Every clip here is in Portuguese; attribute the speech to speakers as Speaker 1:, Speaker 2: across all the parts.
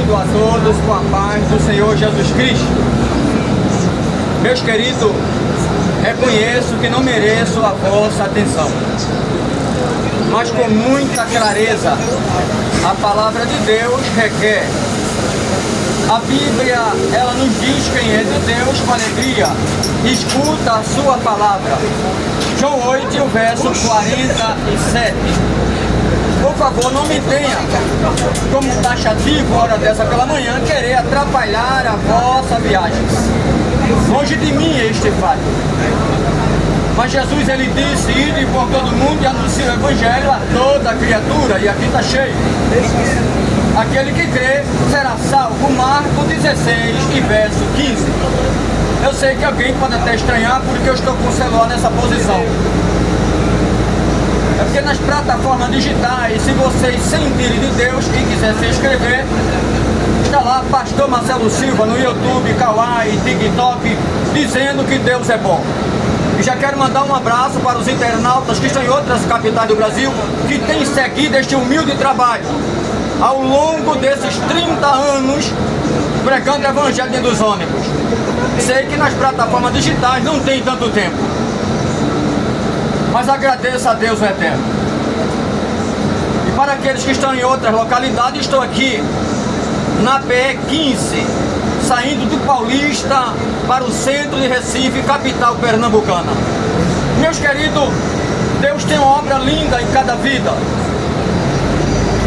Speaker 1: Saúdo a todos com a paz do Senhor Jesus Cristo. Meus queridos, reconheço que não mereço a vossa atenção, mas com muita clareza a palavra de Deus requer. A Bíblia, ela nos diz quem é de Deus com alegria escuta a sua palavra. João 8, o verso 47. Por favor, não me tenha como taxativo, hora dessa pela manhã, querer atrapalhar a vossa viagem. Longe de mim este fato. Mas Jesus, ele disse: ide por todo mundo e anuncie o evangelho a toda criatura. E aqui está cheio. Aquele que crê será salvo. Marcos 16 e verso 15. Eu sei que alguém pode até estranhar porque eu estou com o celular nessa posição. É porque nas plataformas digitais, se vocês sentirem de Deus e quiser se inscrever, está lá Pastor Marcelo Silva no YouTube, Kawaii, TikTok, dizendo que Deus é bom. E já quero mandar um abraço para os internautas que estão em outras capitais do Brasil, que têm seguido este humilde trabalho ao longo desses 30 anos pregando o evangelho dentro dos ônibus. Sei que nas plataformas digitais não tem tanto tempo, mas agradeço a Deus o Eterno. E para aqueles que estão em outras localidades, estou aqui na PE 15, saindo do Paulista para o centro de Recife, capital pernambucana. Meus queridos, Deus tem uma obra linda em cada vida.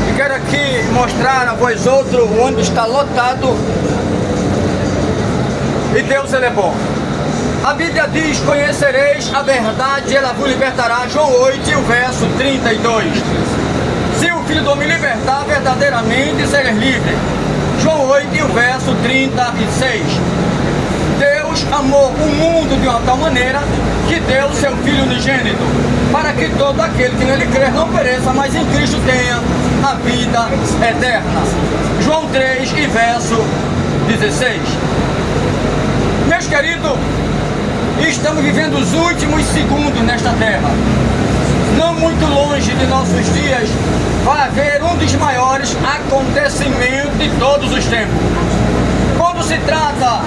Speaker 1: E quero aqui mostrar a vós outro, o ônibus está lotado. E Deus, ele é bom. A Bíblia diz: conhecereis a verdade e ela vos libertará. João 8, o verso 32. Se o Filho do Homem libertar, verdadeiramente sereis livres. João 8, o verso 36. Deus amou o mundo de uma tal maneira que deu o seu Filho unigênito, para que todo aquele que nele crer não pereça, mas em Cristo tenha a vida eterna. João 3 e verso 16. Meus queridos, estamos vivendo os últimos segundos nesta terra. Não muito longe de nossos dias vai haver um dos maiores acontecimentos de todos os tempos. Quando se trata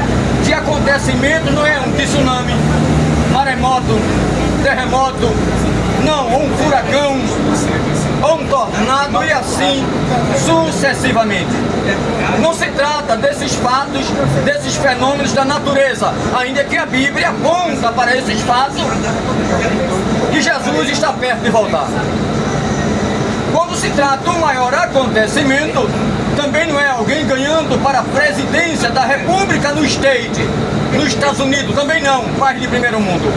Speaker 1: de acontecimentos, não é um tsunami, maremoto, terremoto, não, ou um furacão, ou um tornado, e assim sucessivamente. Não se trata desses fatos, desses fenômenos da natureza, ainda que a Bíblia aponta para esses fatos que Jesus está perto de voltar. Quando se trata do maior acontecimento, também não é alguém ganhando para a presidência da República no State, nos Estados Unidos, também não, país de primeiro mundo.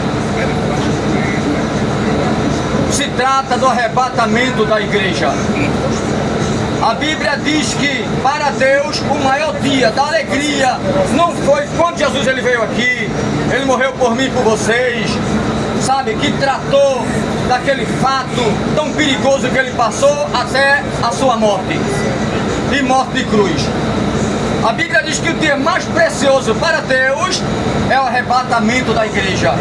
Speaker 1: Se trata do arrebatamento da igreja. A Bíblia diz que para Deus o maior dia da alegria não foi quando Jesus ele veio aqui, ele morreu por mim e por vocês, sabe, que tratou daquele fato tão perigoso que ele passou até a sua morte, e morte de cruz. A Bíblia diz que o dia mais precioso para Deus é o arrebatamento da igreja.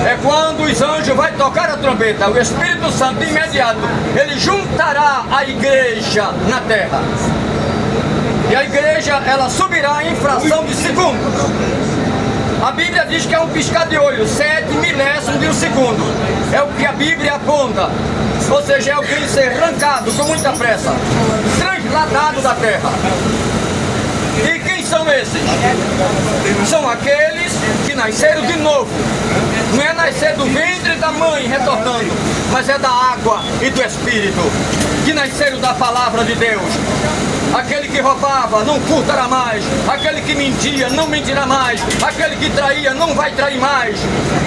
Speaker 1: É quando os anjos vão tocar a trombeta, o Espírito Santo de imediato, ele juntará a igreja na terra. E a igreja, ela subirá em fração de segundo. A Bíblia diz que é um piscar de olho, 7 milésimos de um segundo. É o que a Bíblia aponta. Ou seja, é alguém ser arrancado com muita pressa, transladado da terra. E quem são esses? São aqueles que nasceram de novo. Não é nascer do ventre da mãe retornando, mas é da água e do Espírito, que nasceram da palavra de Deus. Aquele que roubava não furtará mais, aquele que mentia não mentirá mais, aquele que traía não vai trair mais,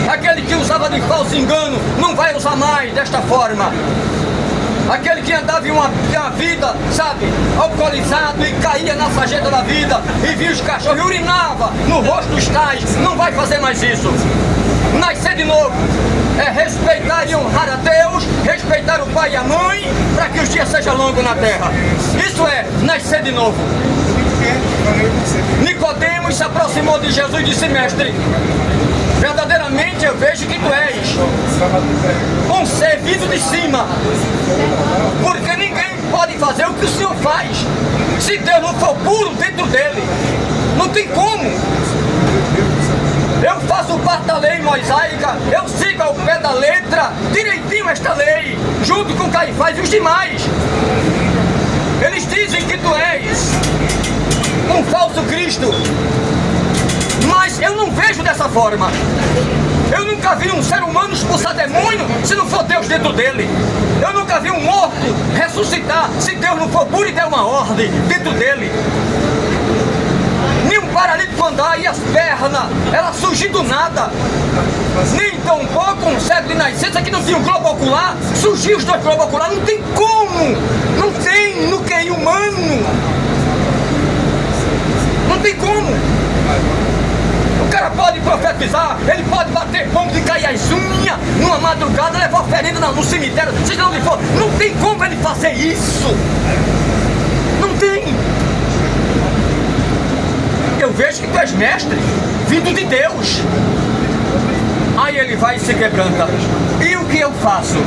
Speaker 1: aquele que usava de falso engano não vai usar mais desta forma. Aquele que andava em uma vida, sabe, alcoolizado e caía na sarjeta da vida e via os cachorros e urinava no rosto dos tais, não vai fazer mais isso. Nascer de novo é respeitar e honrar a Deus, respeitar o pai e a mãe, para que os dias sejam longos na terra. Isso é nascer de novo. Nicodemos se aproximou de Jesus e disse: mestre, verdadeiramente eu vejo que tu és um ser vindo de cima, porque ninguém pode fazer o que o Senhor faz. Se Deus não for puro dentro dele, não tem como. Eu faço parte da lei mosaica, eu sigo ao pé da letra, direitinho esta lei, junto com Caifás e os demais. Eles dizem que tu és um falso Cristo, mas eu não vejo dessa forma. Eu nunca vi um ser humano expulsar demônio se não for Deus dentro dele. Eu nunca vi um morto ressuscitar se Deus não for puro e der uma ordem dentro dele. Nem um paralítico andar e as pernas, ela surgir do nada. Nem tão pouco um cego de nascença que não tinha um globo ocular, surgiu os dois globos oculares. Não tem como, não tem no QI humano. Não tem como. O cara pode profetizar, ele pode bater pombo e cair as unhas numa madrugada, levar oferenda no cemitério, seja onde for. Não tem como ele fazer isso. Não tem. Eu vejo que tu és mestre, vindo de Deus. Aí ele vai e se quebranta. E o que eu faço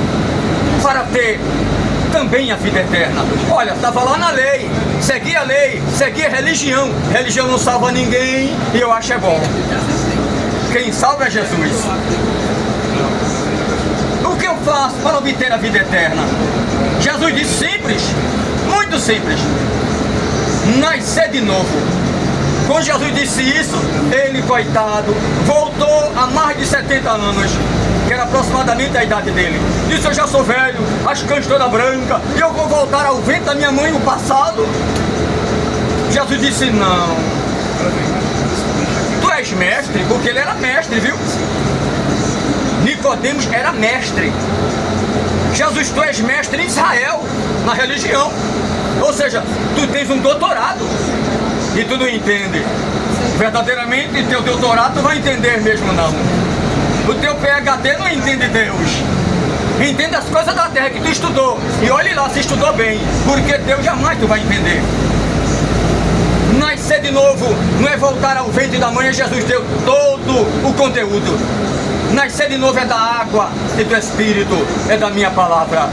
Speaker 1: para ter também a vida eterna? Olha, estava lá na lei, segui a lei, segui a religião. Religião não salva ninguém e eu acho é bom. Quem salva é Jesus. O que eu faço para obter a vida eterna? Jesus disse simples, muito simples: nascer de novo. Quando Jesus disse isso, ele, coitado, voltou há mais de 70 anos, que era aproximadamente a idade dele. Disse: eu já sou velho, as cães toda branca, e eu vou voltar ao vento da minha mãe no passado. Jesus disse: não, tu és mestre, porque ele era mestre, viu? Nicodemos era mestre. Jesus, tu és mestre em Israel, na religião. Ou seja, tu tens um doutorado e tu não entende. Verdadeiramente, teu doutorado tu vai entender mesmo não. O teu PhD não entende Deus. Entende as coisas da terra que tu estudou. E olhe lá se estudou bem, porque Deus jamais tu vai entender. Nascer de novo não é voltar ao ventre da mãe. Jesus deu todo o conteúdo. Nascer de novo é da água e do Espírito, é da minha palavra.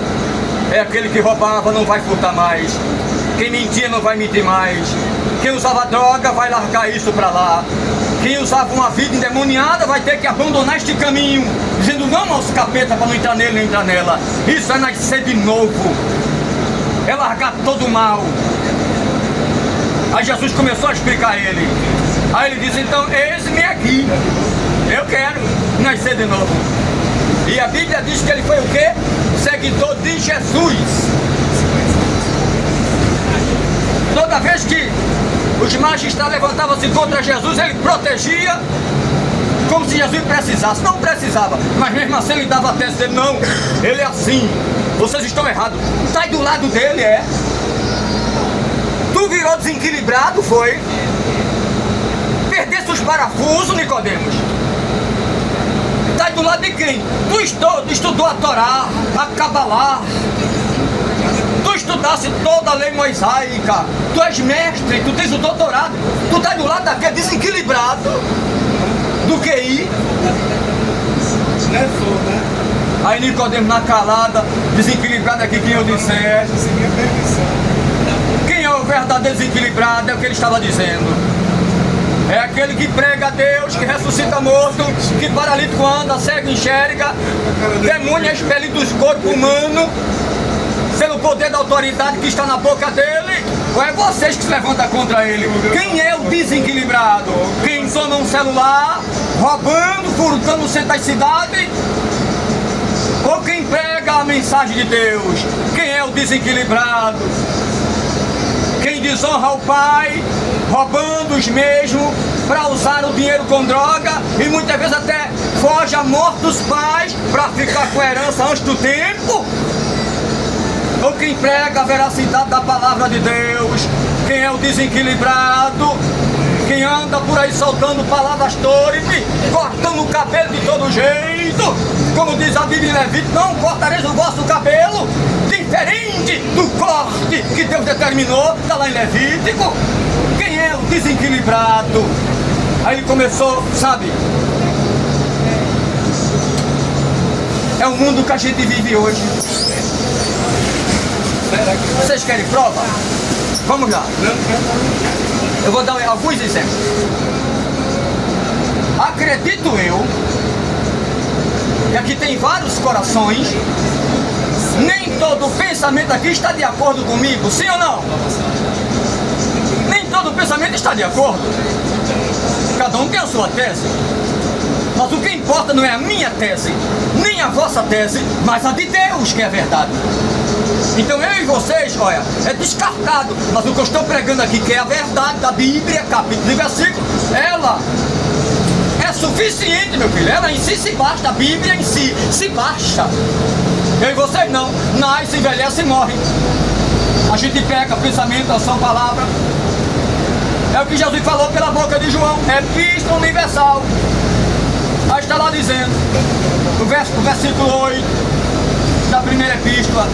Speaker 1: É aquele que roubava não vai furtar mais. Quem mentia não vai mentir mais. Quem usava droga vai largar isso pra lá. Quem usava uma vida endemoniada vai ter que abandonar este caminho, dizendo não aos capetas para não entrar nele nem entrar nela. Isso é nascer de novo, é largar todo o mal. Aí Jesus começou a explicar a ele. Aí ele disse: então eis-me aqui, eu quero nascer de novo. E a Bíblia diz que ele foi o quê? Seguidor de Jesus. Toda vez que os magistrados levantavam-se contra Jesus, ele protegia, como se Jesus precisasse. Não precisava, mas mesmo assim ele dava até dizer: não, ele é assim, vocês estão errados. Está aí do lado dele, é. Tu virou desequilibrado, foi? Perdeste os parafusos, Nicodemos. Está aí do lado de quem? Tu estudou a Torá, a Cabalá. Tu estudasse toda a lei mosaica, tu és mestre, tu tens o doutorado, tu estás do lado daquele desequilibrado do QI. Aí Nicodemos na calada, desequilibrado aqui, quem eu dissesse. Quem é o verdadeiro desequilibrado? É o que ele estava dizendo. É aquele que prega a Deus, que ressuscita morto, que paralítico anda, cego enxerga, demônio é expelido dos corpos humanos, pelo poder da autoridade que está na boca dele. Ou é vocês que se levantam contra ele? Quem é o desequilibrado? Quem toma um celular, roubando, furtando o centro da cidade? Ou quem prega a mensagem de Deus? Quem é o desequilibrado? Quem desonra o pai, roubando os mesmos para usar o dinheiro com droga e muitas vezes até foge à morte dos pais para ficar com a herança antes do tempo? Ou quem prega a veracidade da palavra de Deus? Quem é o desequilibrado? Quem anda por aí soltando palavras torpes, cortando o cabelo de todo jeito? Como diz a Bíblia em Levítico: não cortareis o vosso cabelo diferente do corte que Deus determinou. Está lá em Levítico. Quem é o desequilibrado? Aí ele começou, sabe? É o mundo que a gente vive hoje. Vocês querem prova? Vamos lá. Eu vou dar alguns exemplos. Acredito eu que aqui tem vários corações. Nem todo pensamento aqui está de acordo comigo, sim ou não? Nem todo pensamento está de acordo. Cada um tem a sua tese. Mas o que importa não é a minha tese, nem a vossa tese, mas a de Deus, que é a verdade. Então eu e vocês, olha, é descartado. Mas o que eu estou pregando aqui, que é a verdade da Bíblia, capítulo e versículo, ela é suficiente, meu filho. Ela em si se basta, a Bíblia em si se basta. Eu e vocês não. Nasce, envelhece e morre. A gente peca pensamento, ação, palavra. É o que Jesus falou pela boca de João. É epístola universal. Aí está lá dizendo, o versículo 8 da primeira epístola,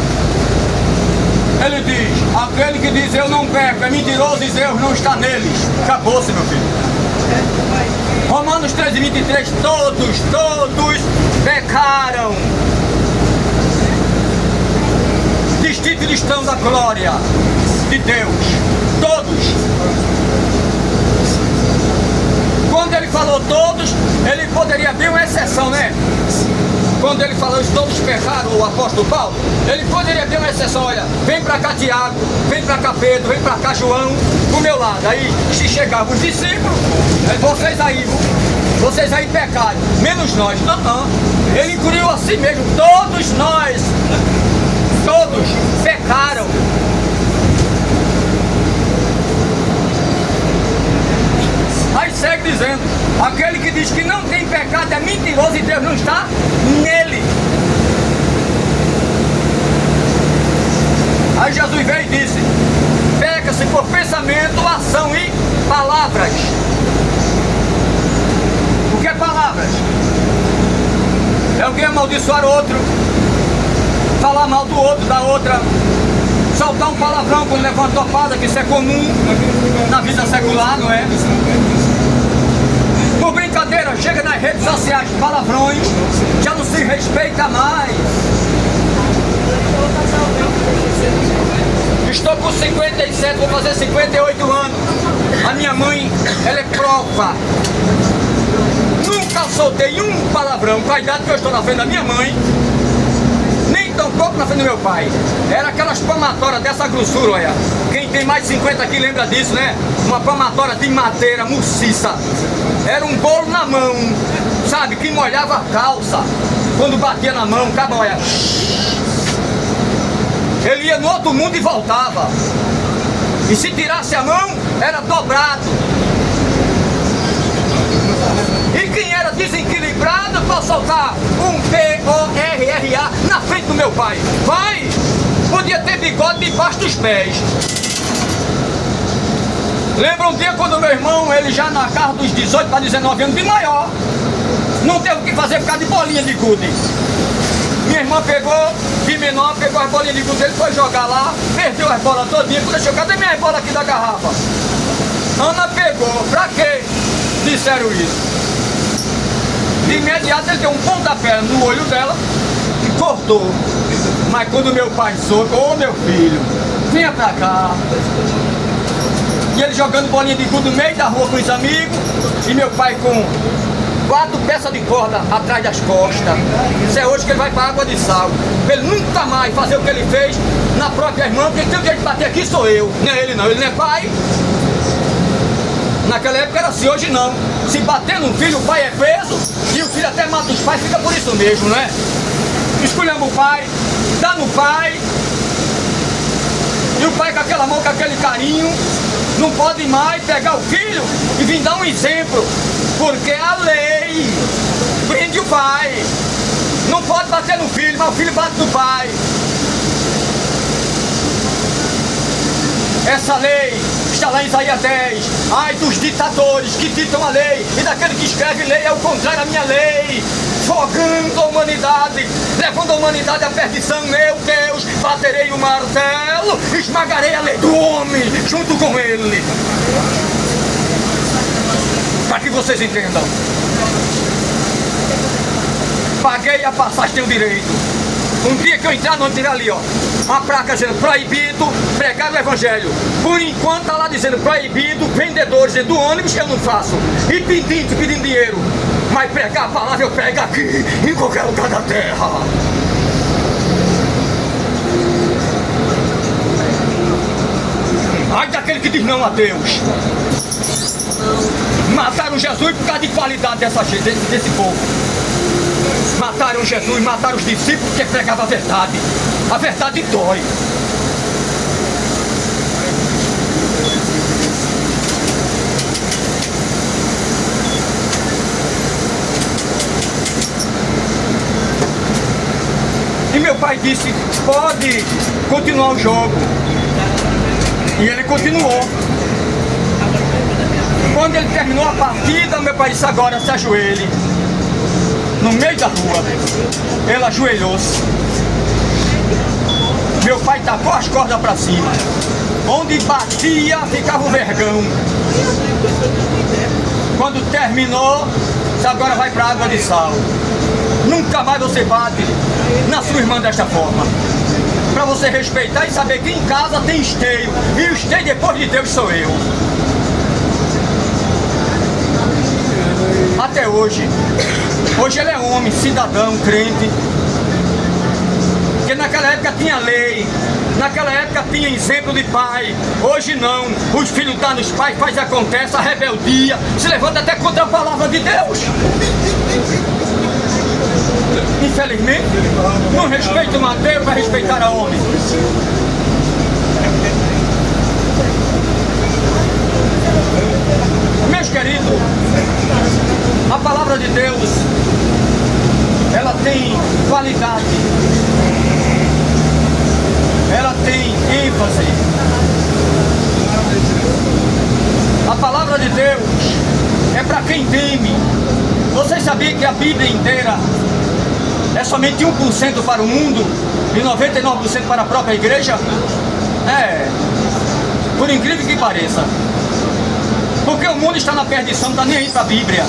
Speaker 1: ele diz: aquele que diz eu não peco é mentiroso e Deus não está neles. Acabou-se, meu filho. Romanos 13:23, todos pecaram, destituídos estão da glória de Deus. Todos. Quando ele falou todos, ele poderia abrir uma exceção, né? Quando ele falou que todos pecaram, o apóstolo Paulo, ele poderia abrir uma exceção. Olha, vem pra cá Tiago, vem pra cá Pedro, vem pra cá João, do meu lado. Aí, se chegavam os discípulos, vocês aí pecaram, menos nós. Não. Ele incluiu a si mesmo, todos nós, todos pecaram. Aí segue dizendo, aquele que diz que não tem pecado é mentiroso e Deus não está nele. Aí Jesus veio e disse, peca-se por pensamento, ação e palavras. O que é palavras? É alguém amaldiçoar o outro, falar mal do outro, da outra, soltar um palavrão quando levanta uma topada, que isso é comum na vida secular, não é? Por brincadeira, chega nas redes sociais, palavrões, já não se respeita mais. Estou com 57, vou fazer 58 anos. A minha mãe, ela é prova. Nunca soltei um palavrão com a idade que eu estou na frente da minha mãe, nem tão pouco na frente do meu pai. Era aquelas palmatórias dessa grossura, olha. Quem tem mais de 50 aqui lembra disso, né? Uma palmatória de madeira, maciça. Era um bolo na mão, sabe? Que molhava a calça. Quando batia na mão, acaba, olha. Ele ia no outro mundo e voltava. E se tirasse a mão, era dobrado. E quem era desequilibrado para soltar um P-O-R-R-A na frente do meu pai? Pai, podia ter bigode debaixo dos pés. Lembra um dia quando meu irmão, ele já na casa dos 18 para 19 anos, de maior, não teve o que fazer por causa de bolinha de gude. Minha irmã pegou, de menor, pegou as bolinhas de gude, ele foi jogar lá, perdeu as bolas todinhas, quando chegou, cadê minha bola aqui da garrafa? Ana pegou, pra quê? Disseram isso. De imediato ele deu um pontapé no olho dela e cortou. Mas quando meu pai soube, ô meu filho, venha pra cá. E ele jogando bolinha de gude no meio da rua com os amigos, e meu pai com 4 peças de corda atrás das costas. Isso é hoje que ele vai pra água de sal. Pra ele nunca mais fazer o que ele fez na própria irmã, porque tem o jeito de bater aqui sou eu. Não é ele não, ele não é pai. Naquela época era assim, hoje não. Se bater num filho, o pai é preso e o filho até mata os pais, fica por isso mesmo, né? Escolhemos o pai, dá no pai. E o pai com aquela mão, com aquele carinho, não pode mais pegar o filho e vir dar um exemplo. Porque a lei prende o pai. Não pode bater no filho, mas o filho bate no pai. Essa lei está lá em Isaías 10. Ai dos ditadores que ditam a lei, e daquele que escreve lei é o contrário à minha lei, fogando a humanidade, levando a humanidade à perdição. Meu Deus, baterei o martelo, esmagarei a lei do homem junto com ele. Para que vocês entendam. Paguei a passagem, tenho direito. Um dia que eu entrar, não tirar ali, ó. uma placa dizendo proibido pregar o evangelho. Por enquanto está lá dizendo proibido vendedores dentro do ônibus, eu não faço. E pedindo dinheiro. Mas pregar a palavra eu prego aqui, em qualquer lugar da terra. Ai daquele que diz não a Deus. Mataram Jesus por causa de qualidade desse povo. Mataram Jesus, mataram os discípulos porque pregavam a verdade. A verdade dói. E meu pai disse, pode continuar o jogo. E ele continuou. Quando ele terminou a partida, meu pai disse, agora se ajoelhe. No meio da rua, ele ajoelhou-se. Meu pai tacou as cordas para cima. Onde batia, ficava o vergão. Quando terminou, agora vai para a água de sal. Nunca mais você bate na sua irmã desta forma. Para você respeitar e saber que em casa tem esteio. E o esteio depois de Deus sou eu. Até hoje. Hoje ele é homem, cidadão, crente. Porque naquela época tinha lei. Naquela época tinha exemplo de pai. Hoje não. Os filhos dão nos pais, faz e acontece, a rebeldia. Se levanta até contra a palavra de Deus. Infelizmente, não respeita a Deus, vai respeitar a homem. Meus queridos, a palavra de Deus, ela tem qualidade, ela tem ênfase. A palavra de Deus é para quem teme. Vocês sabiam que a Bíblia inteira é somente 1% para o mundo e 99% para a própria igreja? É, por incrível que pareça. Porque o mundo está na perdição, não está nem aí para a Bíblia.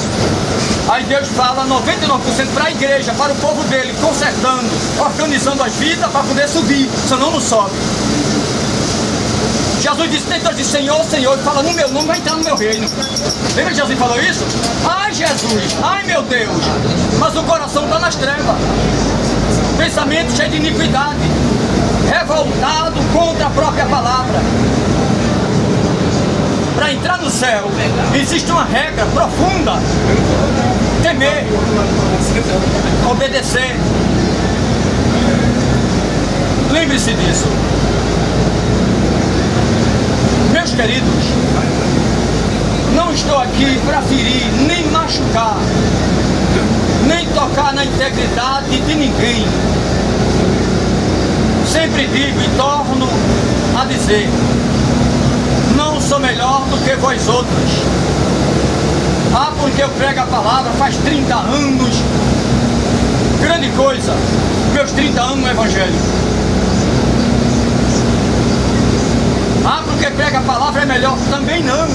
Speaker 1: Aí Deus fala 99% para a igreja, para o povo dele, consertando, organizando as vidas para poder subir, senão não sobe. Jesus disse, tem Deus de Senhor, Senhor, e fala no meu nome, vai entrar no meu reino. Lembra que Jesus falou isso? Ai Jesus, ai meu Deus, mas o coração está nas trevas. Pensamento cheio de iniquidade, revoltado contra a própria palavra. Para entrar no céu, existe uma regra profunda: temer, obedecer. Lembre-se disso. Meus queridos, não estou aqui para ferir, nem machucar, nem tocar na integridade de ninguém. Sempre digo e torno a dizer: não sou melhor do que vós outros. Ah, porque eu prego a palavra faz 30 anos. Grande coisa, meus 30 anos no Evangelho. Ah, porque prega a palavra é melhor. Também não.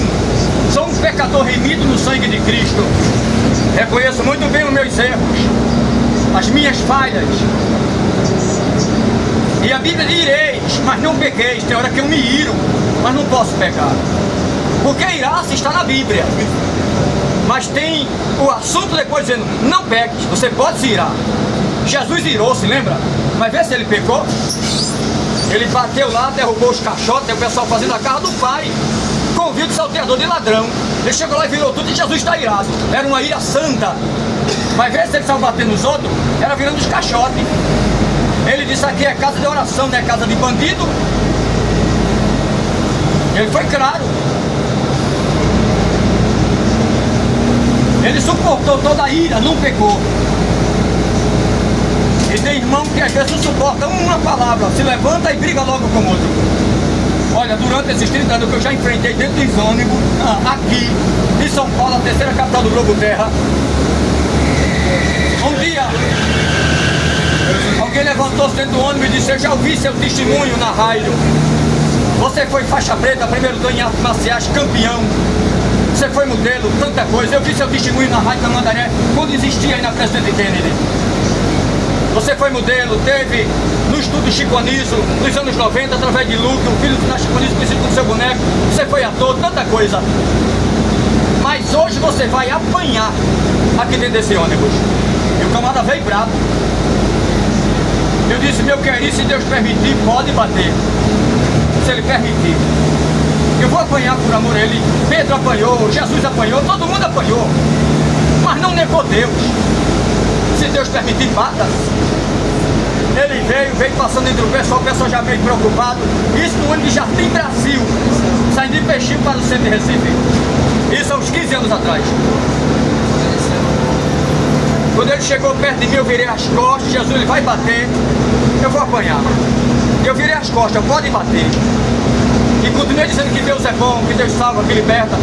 Speaker 1: Sou um pecador remido no sangue de Cristo. Reconheço muito bem os meus erros, as minhas falhas. E a Bíblia diz: ireis, mas não pequeis. Tem hora que eu me iro, mas não posso pecar. Porque irar-se está na Bíblia. Mas tem o assunto depois dizendo: não peques, você pode se irar. Jesus irou-se, lembra? Mas vê se ele pecou. Ele bateu lá, derrubou os caixotes, tem o pessoal fazendo a casa do pai. Convida de salteador de ladrão. Ele chegou lá e virou tudo e Jesus está irado. Era uma ira santa. Mas vê se ele estava batendo nos outros, era virando os caixotes. Ele disse: aqui é casa de oração, não é casa de bandido. Ele foi claro. Ele suportou toda a ira, não pecou. E tem irmão que às vezes não suporta uma palavra, se levanta e briga logo com o outro. Olha, durante esses 30 anos que eu já enfrentei dentro dos ônibus, aqui em São Paulo, a terceira capital do globo terra, um dia alguém levantou-se dentro do ônibus e disse: eu já ouvi seu testemunho na rádio. Você foi faixa preta, primeiro dan em artes marciais, campeão. Você foi modelo, tanta coisa. Eu vi seu testemunho na rádio Tamandaré, quando existia aí na Presidente Kennedy. Você foi modelo, teve no estudo Chico Anísio, nos anos 90, através de Luke, o filho do Chico Anísio, conhecido como seu boneco. Você foi ator, tanta coisa. Mas hoje você vai apanhar aqui dentro desse ônibus. E o camarada veio bravo. Eu disse, meu querido, se Deus permitir, pode bater. Se Ele permitir. Eu vou apanhar por amor a Ele. Pedro apanhou, Jesus apanhou, todo mundo apanhou. Mas não negou Deus. Se Deus permitir, bata. Ele veio passando entre o pessoal já meio preocupado. Isso no ano de Jardim Brasil, saindo de Peixinho para o centro de Recife. Isso há uns 15 anos atrás. Quando ele chegou perto de mim, eu virei as costas. Jesus, ele vai bater, eu vou apanhar. Eu virei as costas, pode bater. E continuei dizendo que Deus é bom, que Deus salva, que liberta.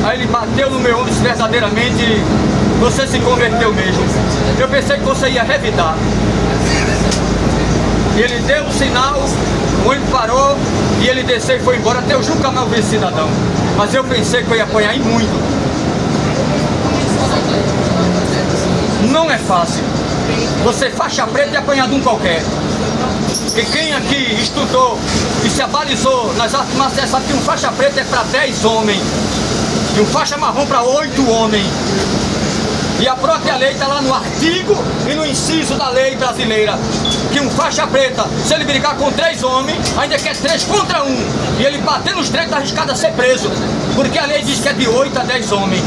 Speaker 1: Aí ele bateu no meu ombro, verdadeiramente você se converteu mesmo. Eu pensei que você ia revidar. E ele deu um sinal, o ônibus parou e ele desceu e foi embora. Até eu nunca mais vi esse cidadão. Mas eu pensei que eu ia apanhar e muito. Não é fácil. Você faixa preta e apanhar de um qualquer. E quem aqui estudou e se abalizou nas artes marciais sabe que um faixa preta é para 10 homens. E um faixa marrom para 8 homens. E a própria lei está lá no artigo e no inciso da lei brasileira. Que um faixa preta, se ele brigar com 3 homens, ainda quer 3 contra 1. E ele bater nos 3 está arriscado a ser preso. Porque a lei diz que é de 8 a 10 homens.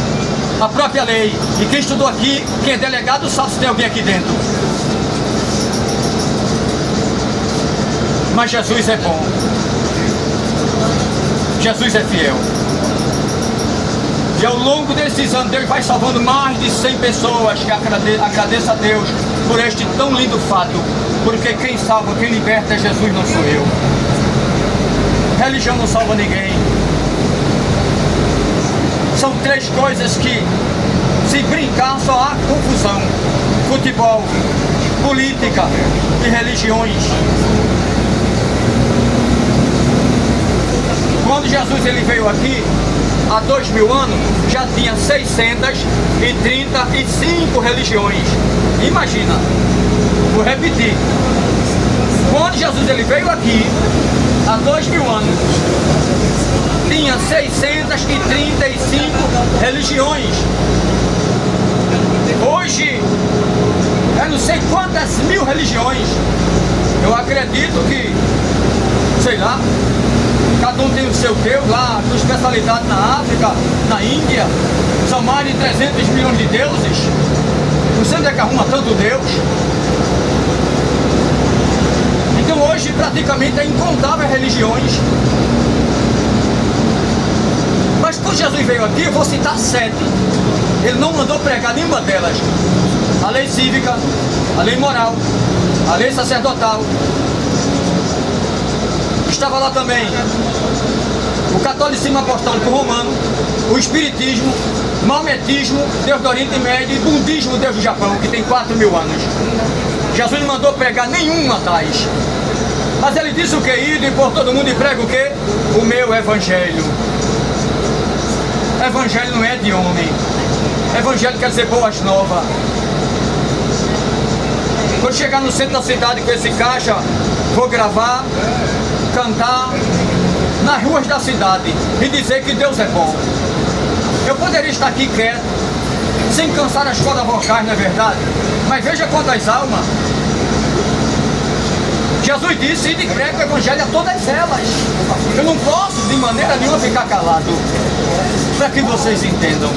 Speaker 1: A própria lei. E quem estudou aqui, quem é delegado, sabe se tem alguém aqui dentro. Mas Jesus é bom. Jesus é fiel. E ao longo desses anos, Deus vai salvando mais de 100 pessoas, que agradeço a Deus por este tão lindo fato. Porque quem salva, quem liberta é Jesus, não sou eu. Religião não salva ninguém. São 3 coisas que, se brincar, só há confusão. Futebol, política e religiões. Quando Jesus ele veio aqui, há 2000 anos, já tinha 635 religiões. Imagina, vou repetir. Quando Jesus ele veio aqui, há 2000 anos, tinha 635 religiões. Hoje, eu não sei quantas mil religiões. Eu acredito que, sei lá, cada um tem o seu Deus lá, com especialidade na África, na Índia. São mais de 300 milhões de deuses. Não sei onde é que arruma tanto Deus. Então hoje praticamente é incontáveis religiões. Mas quando Jesus veio aqui, eu vou citar 7. Ele não mandou pregar nenhuma delas. A lei cívica, a lei moral, a lei sacerdotal. Estava lá também o catolicismo apostólico romano, o espiritismo, maometismo, Deus do Oriente Médio e budismo, Deus do Japão, que tem 4000 anos. Jesus não mandou pregar nenhuma tais. Mas ele disse o que? Ide e por todo mundo e prega o que? O meu evangelho. Evangelho não é de homem. Evangelho quer dizer boas novas. Quando chegar no centro da cidade com esse caixa, vou gravar, cantar nas ruas da cidade e dizer que Deus é bom. Eu poderia estar aqui quieto, sem cansar as cordas vocais, não é verdade? Mas veja quantas almas. Jesus disse, ide e prega o evangelho a todas elas. Eu não posso de maneira nenhuma ficar calado, para que vocês entendam.